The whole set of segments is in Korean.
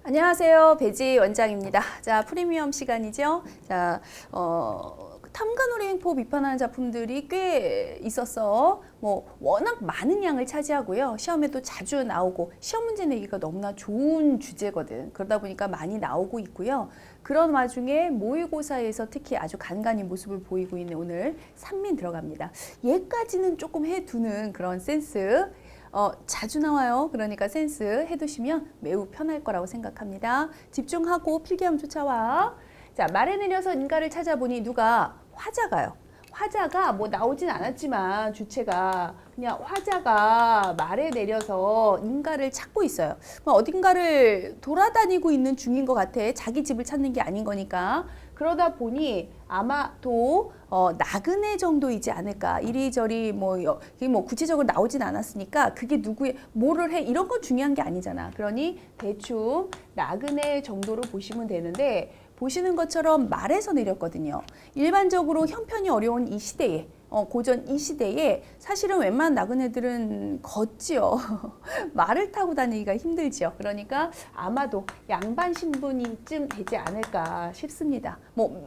안녕하세요. 배지 원장입니다. 자, 프리미엄 시간이죠. 자, 탐관오리행포 비판하는 작품들이 꽤 있었어. 워낙 많은 양을 차지하고요. 시험에도 자주 나오고 시험 문제 내기가 너무나 좋은 주제거든. 그러다 보니까 많이 나오고 있고요. 그런 와중에 모의고사에서 특히 아주 간간히 모습을 보이고 있는 오늘 산민 들어갑니다. 얘까지는 조금 해두는 그런 센스. 자주 나와요. 그러니까 센스 해두시면 매우 편할 거라고 생각합니다. 집중하고 필기하면 쫓아와. 자, 말에 내려서 인가를 찾아보니 누가 화자가요. 화자가 뭐 나오진 않았지만 주체가 그냥 화자가 말에 내려서 인가를 찾고 있어요. 어딘가를 돌아다니고 있는 중인 것 같아. 자기 집을 찾는 게 아닌 거니까. 그러다 보니 아마도 나그네 정도이지 않을까. 이리저리 뭐 구체적으로 나오진 않았으니까 그게 누구의 뭐를 해 이런 건 중요한 게 아니잖아. 그러니 대충 나그네 정도로 보시면 되는데 보시는 것처럼 말에서 내렸거든요. 일반적으로 형편이 어려운 이 시대에 고전 이 시대에 사실은 웬만한 나그네들은 걷지요. 말을 타고 다니기가 힘들지요. 그러니까 아마도 양반 신분이쯤 되지 않을까 싶습니다.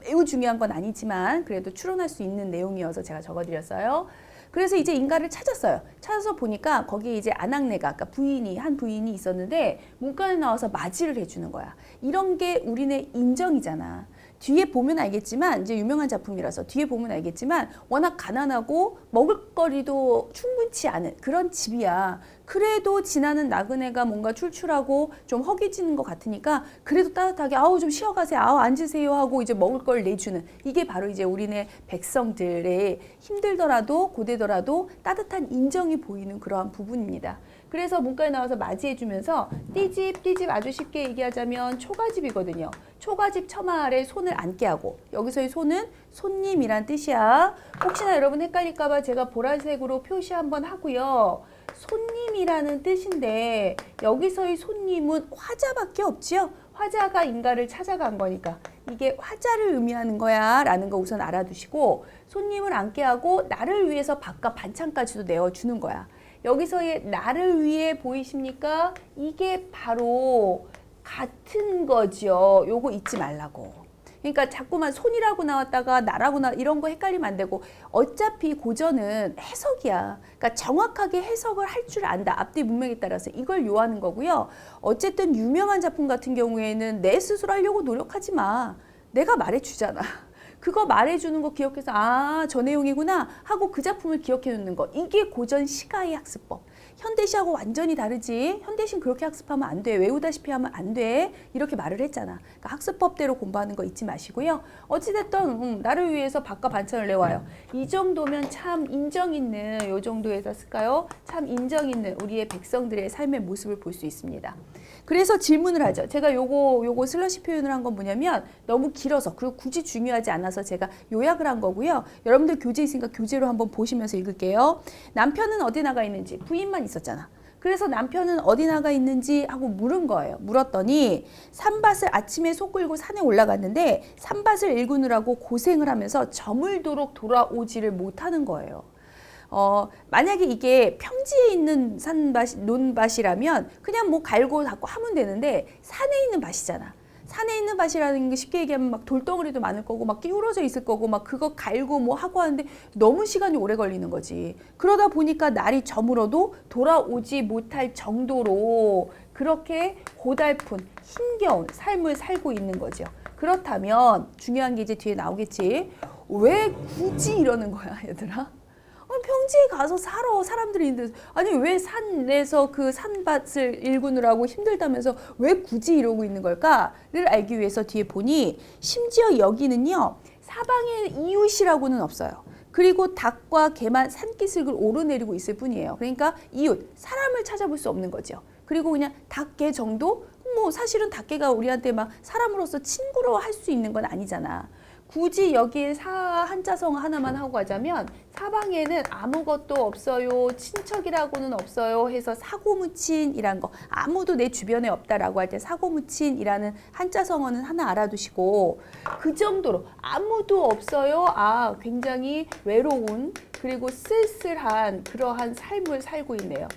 매우 중요한 건 아니지만 그래도 추론할 수 있는 내용이어서 제가 적어드렸어요. 그래서 이제 인가를 찾았어요. 찾아서 보니까 거기에 이제 아낙네가, 아까 한 부인이 있었는데 문간에 나와서 맞이를 해주는 거야. 이런 게 우리네 인정이잖아. 뒤에 보면 알겠지만 이제 유명한 작품이라서 뒤에 보면 알겠지만 워낙 가난하고 먹을거리도 충분치 않은 그런 집이야. 그래도 지나는 나그네가 뭔가 출출하고 좀 허기지는 것 같으니까 그래도 따뜻하게 아우 좀 쉬어가세요. 아우 앉으세요 하고 이제 먹을 걸 내주는 이게 바로 이제 우리네 백성들의 힘들더라도 고되더라도 따뜻한 인정이 보이는 그러한 부분입니다. 그래서 문과에 나와서 맞이해주면서 띠집 아주 쉽게 얘기하자면 초가집이거든요. 초가집 처마 아래 손을 앉게 하고 여기서의 손은 손님이란 뜻이야. 혹시나 여러분 헷갈릴까봐 제가 보라색으로 표시 한번 하고요. 손님이라는 뜻인데 여기서의 손님은 화자밖에 없지요. 화자가 인가를 찾아간 거니까 이게 화자를 의미하는 거야 라는 거 우선 알아두시고 손님을 앉게 하고 나를 위해서 밥과 반찬까지도 내어주는 거야. 여기서의 나를 위해 보이십니까? 이게 바로 같은 거죠. 요거 잊지 말라고. 그러니까 자꾸만 손이라고 나왔다가 나라고 이런 거 헷갈리면 안 되고 어차피 고전은 해석이야. 그러니까 정확하게 해석을 할 줄 안다. 앞뒤 문맥에 따라서 이걸 요하는 거고요. 어쨌든 유명한 작품 같은 경우에는 내 스스로 하려고 노력하지 마. 내가 말해주잖아. 그거 말해주는 거 기억해서 저 내용이구나 하고 그 작품을 기억해 놓는 거. 이게 고전 시가의 학습법. 현대시하고 완전히 다르지. 현대시는 그렇게 학습하면 안 돼. 외우다시피 하면 안 돼. 이렇게 말을 했잖아. 그러니까 학습법대로 공부하는 거 잊지 마시고요. 어찌됐든 나를 위해서 밥과 반찬을 내와요. 이 정도면 참 인정 있는 요 정도에서 쓸까요? 참 인정 있는 우리의 백성들의 삶의 모습을 볼 수 있습니다. 그래서 질문을 하죠. 제가 요거 슬러시 표현을 한 건 뭐냐면 너무 길어서 그리고 굳이 중요하지 않아서 제가 요약을 한 거고요. 여러분들 교재 있으니까 교재로 한번 보시면서 읽을게요. 남편은 어디 나가 있는지 부인만 있었잖아. 그래서 남편은 어디 나가 있는지 하고 물은 거예요. 물었더니 산밭을 아침에 소 끌고 산에 올라갔는데 산밭을 일구느라고 고생을 하면서 저물도록 돌아오지를 못하는 거예요. 만약에 이게 평지에 있는 논밭이라면 그냥 뭐 갈고 닦고 하면 되는데 산에 있는 밭이잖아. 산에 있는 밭이라는 게 쉽게 얘기하면 막 돌덩어리도 많을 거고 막 기울어져 있을 거고 막 그거 갈고 뭐 하고 하는데 너무 시간이 오래 걸리는 거지. 그러다 보니까 날이 저물어도 돌아오지 못할 정도로 그렇게 고달픈 힘겨운 삶을 살고 있는 거죠. 그렇다면 중요한 게 이제 뒤에 나오겠지. 왜 굳이 이러는 거야, 얘들아? 평지에 가서 살아. 사람들이 있는데 아니 왜 산에서 그 산밭을 일구느라고 힘들다면서 왜 굳이 이러고 있는 걸까를 알기 위해서 뒤에 보니 심지어 여기는요 사방에 이웃이라고는 없어요. 그리고 닭과 개만 산기슭을 오르내리고 있을 뿐이에요. 그러니까 이웃, 사람을 찾아볼 수 없는 거죠. 그리고 그냥 닭, 개 정도? 사실은 닭, 개가 우리한테 막 사람으로서 친구로 할 수 있는 건 아니잖아. 굳이 여기에 한자성 하나만 하고 가자면 사방에는 아무것도 없어요. 친척이라고는 없어요. 해서 사고무친이란 거. 아무도 내 주변에 없다라고 할 때 사고무친이라는 한자성어는 하나 알아두시고 그 정도로 아무도 없어요. 굉장히 외로운 그리고 쓸쓸한 그러한 삶을 살고 있네요.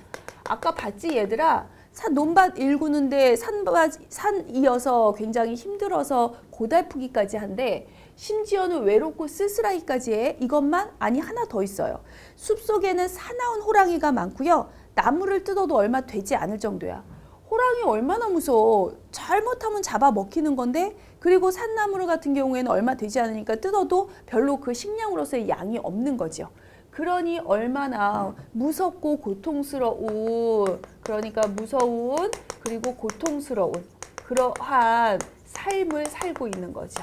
아까 봤지 얘들아? 논밭 일구는데 산 이어서 굉장히 힘들어서 고달프기까지 한데 심지어는 외롭고 쓸쓸하기까지 해. 이것만? 아니, 하나 더 있어요. 숲속에는 사나운 호랑이가 많고요. 나무를 뜯어도 얼마 되지 않을 정도야. 호랑이 얼마나 무서워. 잘못하면 잡아먹히는 건데, 그리고 산나무 같은 경우에는 얼마 되지 않으니까 뜯어도 별로 그 식량으로서의 양이 없는 거죠. 그러니 얼마나 무섭고 고통스러운, 그러니까 무서운 그리고 고통스러운 그러한 삶을 살고 있는 거죠.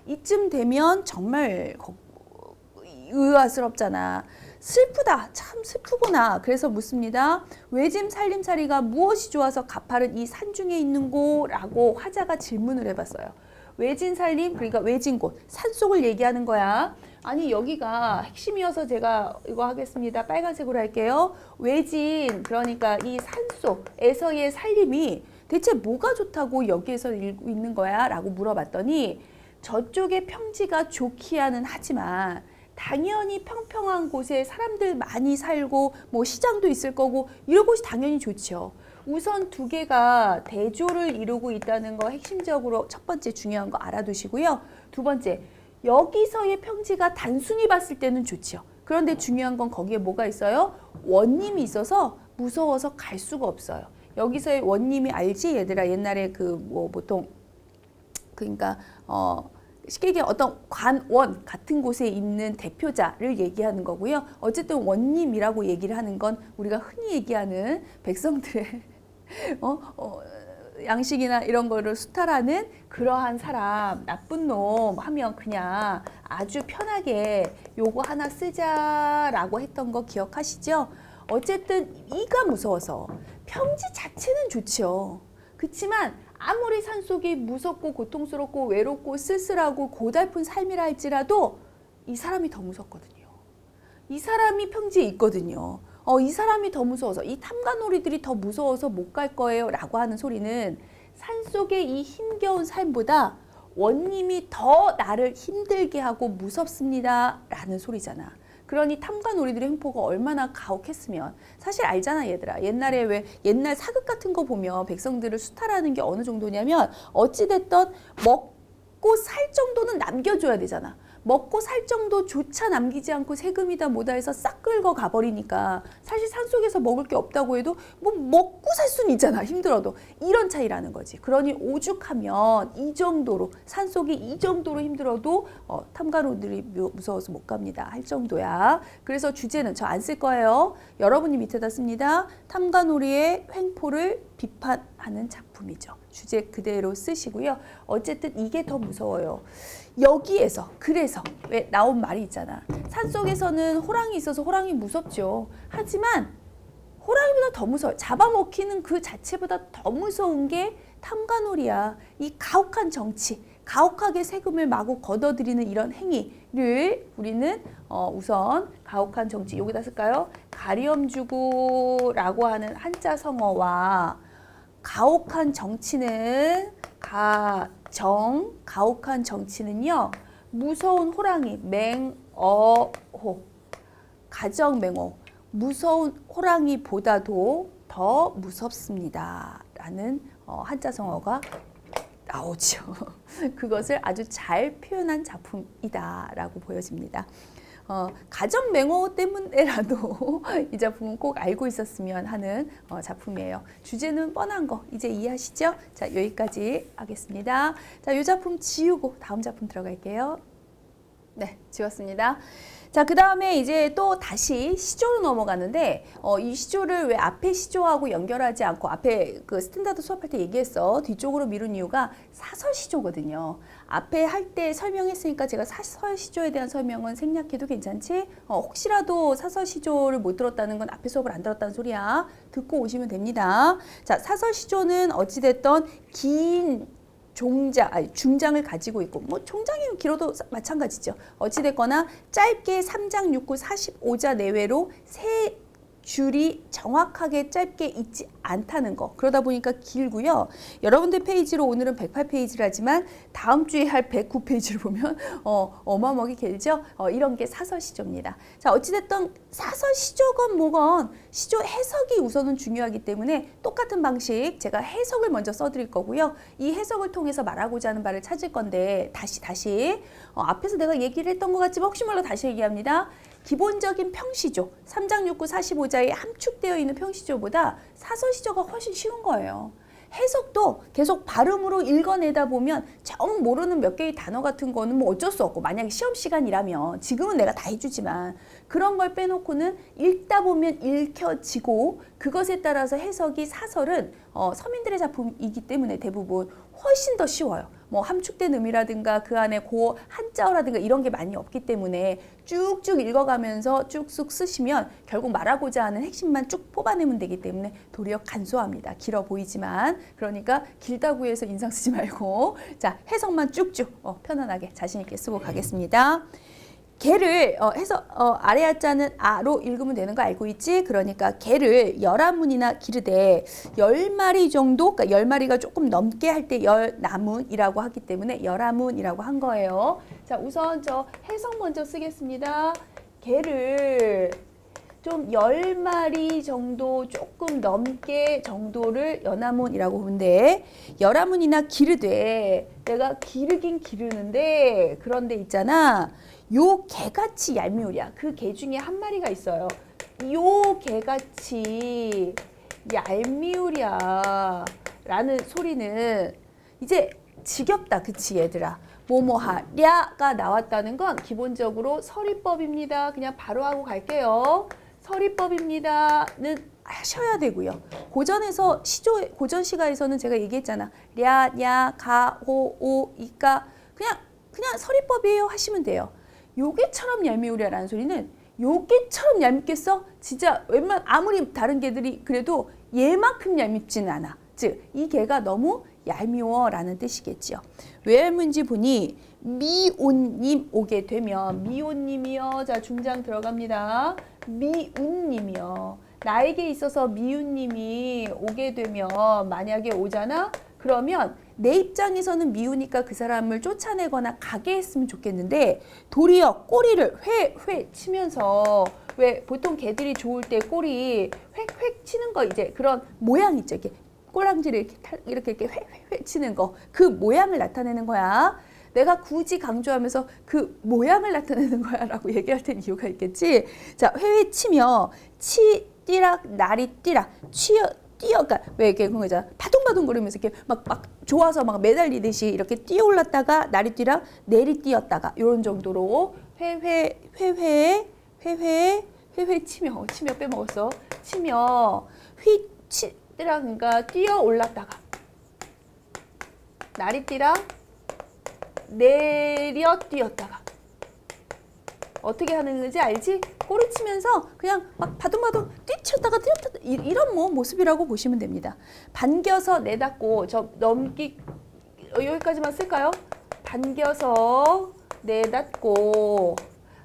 이쯤 되면 정말 의아스럽잖아. 슬프다. 참 슬프구나. 그래서 묻습니다. 외짐 살림살이가 무엇이 좋아서 가파른 이 산중에 있는고? 라고 화자가 질문을 해봤어요. 외진 살림, 그러니까 외진 곳, 산속을 얘기하는 거야. 아니, 여기가 핵심이어서 제가 이거 하겠습니다. 빨간색으로 할게요. 외진, 그러니까 이 산속에서의 살림이 대체 뭐가 좋다고 여기에서 있는 거야? 라고 물어봤더니 저쪽의 평지가 좋기야는 하지만 당연히 평평한 곳에 사람들 많이 살고 뭐 시장도 있을 거고 이런 곳이 당연히 좋죠. 우선 두 개가 대조를 이루고 있다는 거 핵심적으로 첫 번째 중요한 거 알아두시고요. 두 번째, 여기서의 평지가 단순히 봤을 때는 좋죠. 그런데 중요한 건 거기에 뭐가 있어요? 원님이 있어서 무서워서 갈 수가 없어요. 여기서의 원님이 알지? 얘들아, 옛날에 그 뭐 보통 그러니까 쉽게 얘기해 어떤 관원 같은 곳에 있는 대표자를 얘기하는 거고요. 어쨌든 원님이라고 얘기를 하는 건 우리가 흔히 얘기하는 백성들의 양식이나 이런 거를 수탈하는 그러한 사람, 나쁜 놈 하면 그냥 아주 편하게 요거 하나 쓰자라고 했던 거 기억하시죠? 어쨌든 이가 무서워서 평지 자체는 좋죠. 그렇지만 아무리 산속이 무섭고 고통스럽고 외롭고 쓸쓸하고 고달픈 삶이라 할지라도 이 사람이 더 무섭거든요. 이 사람이 평지에 있거든요. 이 사람이 더 무서워서, 이 탐관오리들이 더 무서워서 못 갈 거예요 라고 하는 소리는 산속의 이 힘겨운 삶보다 원님이 더 나를 힘들게 하고 무섭습니다 라는 소리잖아. 그러니 탐관오리들의 횡포가 얼마나 가혹했으면. 사실 알잖아 얘들아. 옛날에 왜 옛날 사극 같은 거 보면 백성들을 수탈하는 게 어느 정도냐면 어찌됐든 먹고 살 정도는 남겨줘야 되잖아. 먹고 살 정도조차 남기지 않고 세금이다 뭐다 해서 싹 긁어 가버리니까 사실 산속에서 먹을 게 없다고 해도 뭐 먹고 살 수는 있잖아. 힘들어도. 이런 차이라는 거지. 그러니 오죽하면 이 정도로 산속이 이 정도로 힘들어도 탐관오리들이 무서워서 못 갑니다 할 정도야. 그래서 주제는 저 안 쓸 거예요. 여러분이 밑에다 씁니다. 탐관오리의 횡포를 비판하는 작품이죠. 주제 그대로 쓰시고요. 어쨌든 이게 더 무서워요. 여기에서 그래서 왜 나온 말이 있잖아. 산속에서는 호랑이 있어서 호랑이 무섭죠. 하지만 호랑이보다 더 무서워요. 잡아먹히는 그 자체보다 더 무서운 게 탐관오리야. 이 가혹한 정치, 가혹하게 세금을 마구 걷어들이는 이런 행위를 우리는 우선 가혹한 정치, 여기다 쓸까요? 가렴주구라고 하는 한자 성어와 가혹한 정치는 가혹한 정치는요, 무서운 호랑이, 맹어호, 가정맹호, 무서운 호랑이보다도 더 무섭습니다 라는 한자 성어가 나오죠. 그것을 아주 잘 표현한 작품이다 라고 보여집니다. 가정맹호 때문에라도 이 작품은 꼭 알고 있었으면 하는 작품이에요. 주제는 뻔한 거 이제 이해하시죠? 자, 여기까지 하겠습니다. 자, 이 작품 지우고 다음 작품 들어갈게요. 네, 지웠습니다. 자, 그 다음에 이제 또 다시 시조로 넘어가는데 이 시조를 왜 앞에 시조하고 연결하지 않고 앞에 그 스탠다드 수업할 때 얘기했어. 뒤쪽으로 미룬 이유가 사설 시조거든요. 앞에 할 때 설명했으니까 제가 사설 시조에 대한 설명은 생략해도 괜찮지? 혹시라도 사설 시조를 못 들었다는 건 앞에 수업을 안 들었다는 소리야. 듣고 오시면 됩니다. 자, 사설 시조는 어찌됐던 긴 중장을 가지고 있고, 뭐 총장이 길어도 마찬가지죠. 어찌됐거나 짧게 3장 6구 45자 내외로 세 줄이 정확하게 짧게 있지 않다는 거. 그러다 보니까 길고요. 여러분들 페이지로 오늘은 108페이지라지만 다음 주에 할 109페이지를 보면 어마어마하게 길죠. 이런 게 사서시조입니다. 자, 어찌됐든 사서시조건 뭐건 시조 해석이 우선은 중요하기 때문에 똑같은 방식 제가 해석을 먼저 써드릴 거고요. 이 해석을 통해서 말하고자 하는 바를 찾을 건데 다시 앞에서 내가 얘기를 했던 것 같지만 혹시 몰라 다시 얘기합니다. 기본적인 평시조, 3장 6구 45자에 함축되어 있는 평시조보다 사서시조가 훨씬 쉬운 거예요. 해석도 계속 발음으로 읽어내다 보면 정 모르는 몇 개의 단어 같은 거는 뭐 어쩔 수 없고 만약에 시험 시간이라면 지금은 내가 다 해주지만 그런 걸 빼놓고는 읽다 보면 읽혀지고 그것에 따라서 해석이 사설은 서민들의 작품이기 때문에 대부분 훨씬 더 쉬워요. 뭐 함축된 의미라든가 그 안에 고 한자어라든가 이런 게 많이 없기 때문에 쭉쭉 읽어가면서 쭉쭉 쓰시면 결국 말하고자 하는 핵심만 쭉 뽑아내면 되기 때문에 도리어 간소합니다. 길어 보이지만 그러니까 길다고 해서 인상 쓰지 말고 자 해석만 쭉쭉 편안하게 자신 있게 쓰고 가겠습니다. 개를 해서 아래 하자는 아로 읽으면 되는 거 알고 있지? 그러니까 개를 11문이나 기르되 10마리 정도, 그러니까 10마리가 조금 넘게 할 때 열나문이라고 하기 때문에 11문이라고 한 거예요. 자, 우선 저 해석 먼저 쓰겠습니다. 개를 좀 10마리 정도 조금 넘게 정도를 연화문이라고 보는데 11문이나 기르되 내가 기르긴 기르는데 그런데 있잖아. 요 개같이 얄미우랴. 그 개 중에 한 마리가 있어요. 요 개같이 얄미우랴 라는 소리는 이제 지겹다. 그치 얘들아. 뭐뭐하랴가 나왔다는 건 기본적으로 서리법입니다. 그냥 바로 하고 갈게요. 서리법입니다는 하셔야 되고요. 고전에서 고전 시가에서는 제가 얘기했잖아. 랴, 냐, 가, 호, 오, 이까 그냥 서리법이에요 하시면 돼요. 요게처럼 얄미우랴라는 소리는 요게처럼 얄밉겠어? 진짜 아무리 다른 개들이 그래도 얘만큼 얄밉지는 않아. 즉 이 개가 너무 얄미워라는 뜻이겠죠. 왜 얄미운지 보니 미온님 오게 되면 미온님이요. 자 중장 들어갑니다. 미운님이요. 나에게 있어서 미운님이 오게 되면 만약에 오잖아? 그러면 내 입장에서는 미우니까 그 사람을 쫓아내거나 가게 했으면 좋겠는데 도리어 꼬리를 회 치면서 왜 보통 개들이 좋을 때 꼬리 획획 치는 거 이제 그런 모양 있죠. 이렇게 꼬랑지를 이렇게 회 치는 거 그 모양을 나타내는 거야. 내가 굳이 강조하면서 그 모양을 나타내는 거야 라고 얘기할 땐 이유가 있겠지. 자, 회회 치며 띠락 날이 띠락 뛰어 그러니까 왜 이렇게 그런 거잖아. 바둥바둥 거리면서 이렇게 막 좋아서 막 매달리듯이 이렇게 뛰어 올랐다가 날이 띠락 내리 뛰었다가 이런 정도로 회회 치며 빼먹었어. 치며 띠락 그러니까 뛰어 올랐다가 날이 띠락 내려 뛰었다가 어떻게 하는 건지 알지? 꼬리 치면서 그냥 막 바둥바둥 뛰쳤다가 뛰었다가 이런 모습이라고 보시면 됩니다. 반겨서 내닫고 저 넘기 여기까지만 쓸까요? 반겨서 내닫고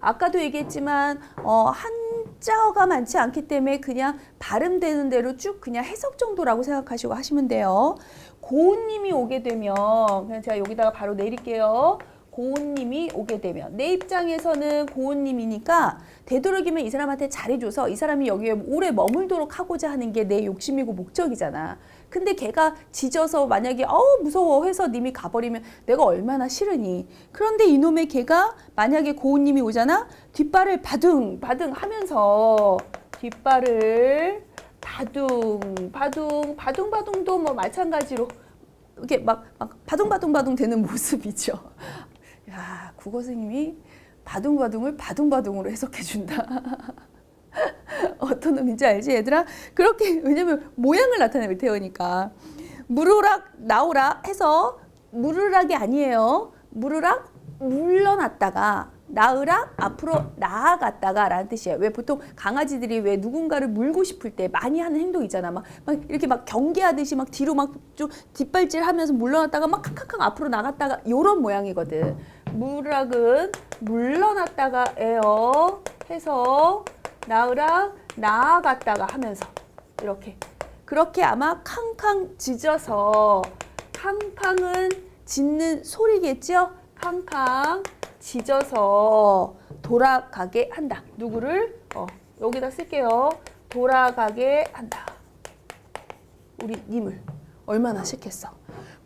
아까도 얘기했지만 한자어가 많지 않기 때문에 그냥 발음되는 대로 쭉 그냥 해석 정도라고 생각하시고 하시면 돼요. 고운님이 오게 되면 그냥 제가 여기다가 바로 내릴게요. 고운님이 오게 되면 내 입장에서는 고운님이니까 되도록이면 이 사람한테 잘해줘서 이 사람이 여기에 오래 머물도록 하고자 하는 게 내 욕심이고 목적이잖아. 근데 걔가 짖어서 만약에 무서워 해서 님이 가버리면 내가 얼마나 싫으니. 그런데 이놈의 걔가 만약에 고운님이 오잖아. 뒷발을 바둥바둥 하면서 뒷발을 바둥바둥도 뭐 마찬가지로 이렇게 막 바둥바둥 되는 모습이죠. 야, 국어 선생님이 바둥바둥을 바둥바둥으로 해석해 준다. 어떤 의미인지 알지 얘들아? 그렇게 왜냐면 모양을 나타내면 태우니까 무르락 나오라 해서 무르락이 아니에요. 무르락 물러났다가 나으락 앞으로 나아갔다가 라는 뜻이에요. 왜 보통 강아지들이 왜 누군가를 물고 싶을 때 많이 하는 행동 있잖아. 막 이렇게 막 경계하듯이 막 뒤로 막 좀 뒷발질 하면서 물러났다가 막 칵칵칵 앞으로 나갔다가 요런 모양이거든. 무락은 물러났다가예요. 해서 나으락 나아갔다가 하면서 이렇게 그렇게 아마 캉캉 짖어서 캉캉은 짖는 소리겠죠? 캉캉 짖어서 돌아가게 한다. 누구를? 여기다 쓸게요. 돌아가게 한다. 우리 님을 얼마나 싫겠어.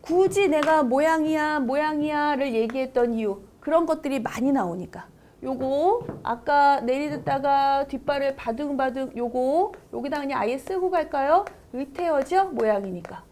굳이 내가 모양이야를 얘기했던 이유 그런 것들이 많이 나오니까 요거 아까 내리듣다가 뒷발을 바둥바둥 요거 여기다 그냥 아예 쓰고 갈까요? 의태어죠? 모양이니까.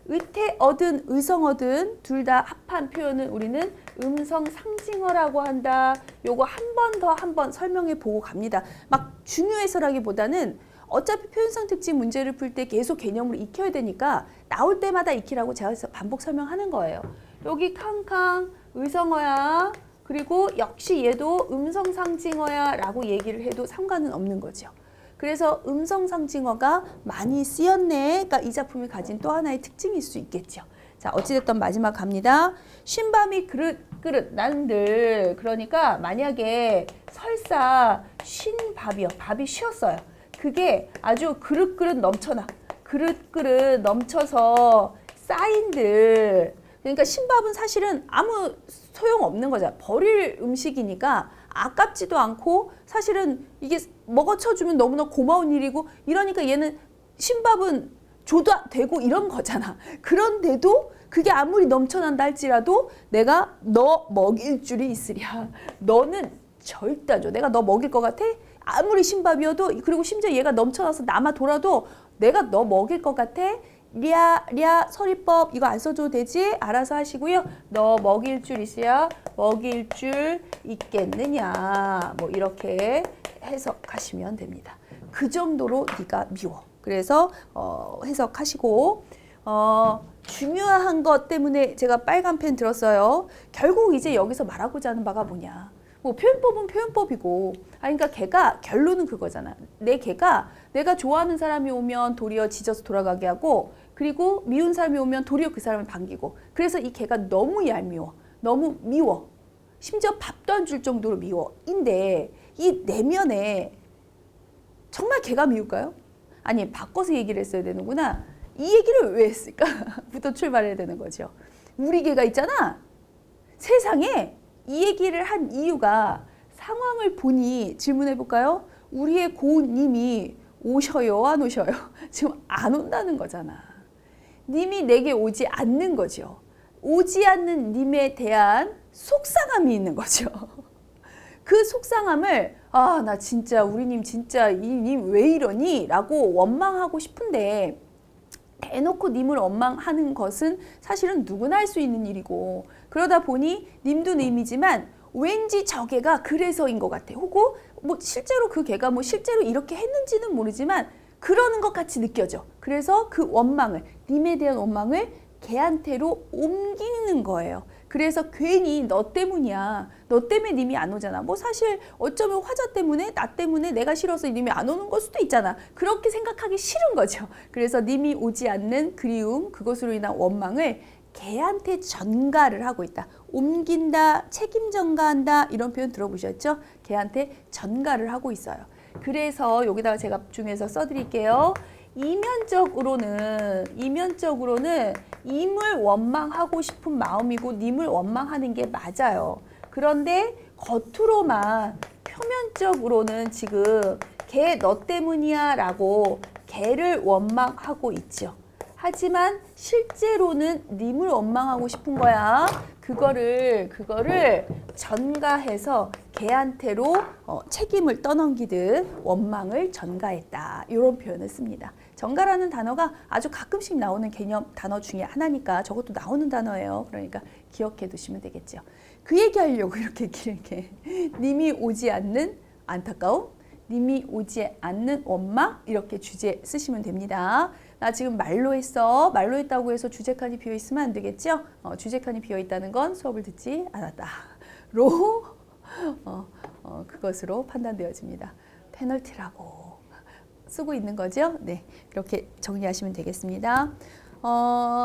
의태어든 의성어든 둘 다 합한 표현은 우리는 음성 상징어라고 한다. 요거 한 번 설명해 보고 갑니다. 막 중요해서라기보다는 어차피 표현상 특징 문제를 풀 때 계속 개념을 익혀야 되니까 나올 때마다 익히라고 제가 반복 설명하는 거예요. 여기 캉캉 의성어야. 그리고 역시 얘도 음성상징어야 라고 얘기를 해도 상관은 없는 거죠. 그래서 음성상징어가 많이 쓰였네. 그러니까 이 작품이 가진 또 하나의 특징일 수 있겠죠. 자, 어찌됐든 마지막 갑니다. 쉰밤이 그릇 난들. 그러니까 만약에 설사 쉰 밥이요. 밥이 쉬었어요. 그게 아주 그릇 넘쳐나. 그릇 넘쳐서 쌓인들. 그러니까 신밥은 사실은 아무 소용없는 거잖아. 버릴 음식이니까 아깝지도 않고 사실은 이게 먹어쳐주면 너무나 고마운 일이고 이러니까 얘는 신밥은 줘도 되고 이런 거잖아. 그런데도 그게 아무리 넘쳐난다 할지라도 내가 너 먹일 줄이 있으랴. 너는 절대 안 줘. 내가 너 먹일 것 같아? 아무리 신밥이어도 그리고 심지어 얘가 넘쳐나서 남아 돌아도 내가 너 먹일 것 같아? 랴 서리법 이거 안 써줘도 되지? 알아서 하시고요. 너 먹일 줄 있어야 먹일 줄 있겠느냐 뭐 이렇게 해석하시면 됩니다. 그 정도로 네가 미워. 그래서 해석하시고 중요한 것 때문에 제가 빨간 펜 들었어요. 결국 이제 여기서 말하고자 하는 바가 뭐냐. 뭐 표현법은 표현법이고 그러니까 걔가 결론은 그거잖아. 내 걔가 내가 좋아하는 사람이 오면 도리어 짖어서 돌아가게 하고 그리고 미운 사람이 오면 도리어 그 사람을 반기고 그래서 이 걔가 너무 얄미워. 너무 미워. 심지어 밥도 안 줄 정도로 미워. 인데 이 내면에 정말 걔가 미울까요? 아니 바꿔서 얘기를 했어야 되는구나. 이 얘기를 왜 했을까? 부터 출발해야 되는 거죠. 우리 걔가 있잖아. 세상에 이 얘기를 한 이유가 상황을 보니 질문해 볼까요? 우리의 고님이 오셔요? 안 오셔요? 지금 안 온다는 거잖아. 님이 내게 오지 않는 거죠. 오지 않는 님에 대한 속상함이 있는 거죠. 그 속상함을 나 진짜 우리 님 진짜 이 님 왜 이러니? 라고 원망하고 싶은데 대놓고 님을 원망하는 것은 사실은 누구나 할 수 있는 일이고 그러다 보니 님도 님이지만 왠지 저 개가 그래서인 것 같아. 혹은 뭐 실제로 그 개가 뭐 실제로 이렇게 했는지는 모르지만 그러는 것 같이 느껴져. 그래서 그 원망을 님에 대한 원망을 걔한테로 옮기는 거예요. 그래서 괜히 너 때문이야. 너 때문에 님이 안 오잖아. 뭐 사실 어쩌면 화자 때문에 나 때문에 내가 싫어서 님이 안 오는 걸 수도 있잖아. 그렇게 생각하기 싫은 거죠. 그래서 님이 오지 않는 그리움 그것으로 인한 원망을 걔한테 전가를 하고 있다. 옮긴다, 책임 전가한다 이런 표현 들어보셨죠? 걔한테 전가를 하고 있어요. 그래서 여기다가 제가 중에서 써드릴게요. 이면적으로는 임을 원망하고 싶은 마음이고 님을 원망하는 게 맞아요. 그런데 겉으로만 표면적으로는 지금 걔 너 때문이야 라고 걔를 원망하고 있죠. 하지만 실제로는 님을 원망하고 싶은 거야. 그거를 전가해서 걔한테로 책임을 떠넘기듯 원망을 전가했다. 이런 표현을 씁니다. 전가라는 단어가 아주 가끔씩 나오는 개념 단어 중에 하나니까 저것도 나오는 단어예요. 그러니까 기억해 두시면 되겠죠. 그 얘기하려고 이렇게 길게 님이 오지 않는 안타까움, 님이 오지 않는 원망 이렇게 주제 쓰시면 됩니다. 나 지금 말로 했어. 말로 했다고 해서 주제칸이 비어있으면 안 되겠죠? 주제칸이 비어있다는 건 수업을 듣지 않았다. 로 그것으로 판단되어집니다. 페널티라고 쓰고 있는 거죠? 네, 이렇게 정리하시면 되겠습니다.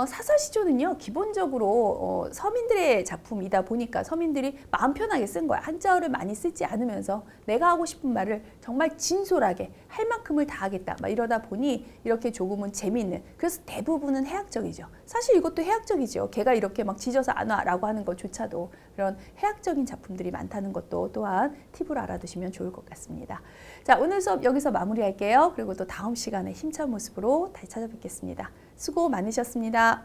사사시조는요 기본적으로 서민들의 작품이다 보니까 서민들이 마음 편하게 쓴 거야. 한자어를 많이 쓰지 않으면서 내가 하고 싶은 말을 정말 진솔하게 할 만큼을 다 하겠다. 막 이러다 보니 이렇게 조금은 재미있는, 그래서 대부분은 해학적이죠. 사실 이것도 해학적이죠. 걔가 이렇게 막 짖어서 안 와라고 하는 것조차도 그런 해학적인 작품들이 많다는 것도 또한 팁으로 알아두시면 좋을 것 같습니다. 자, 오늘 수업 여기서 마무리할게요. 그리고 또 다음 시간에 힘찬 모습으로 다시 찾아뵙겠습니다. 수고 많으셨습니다.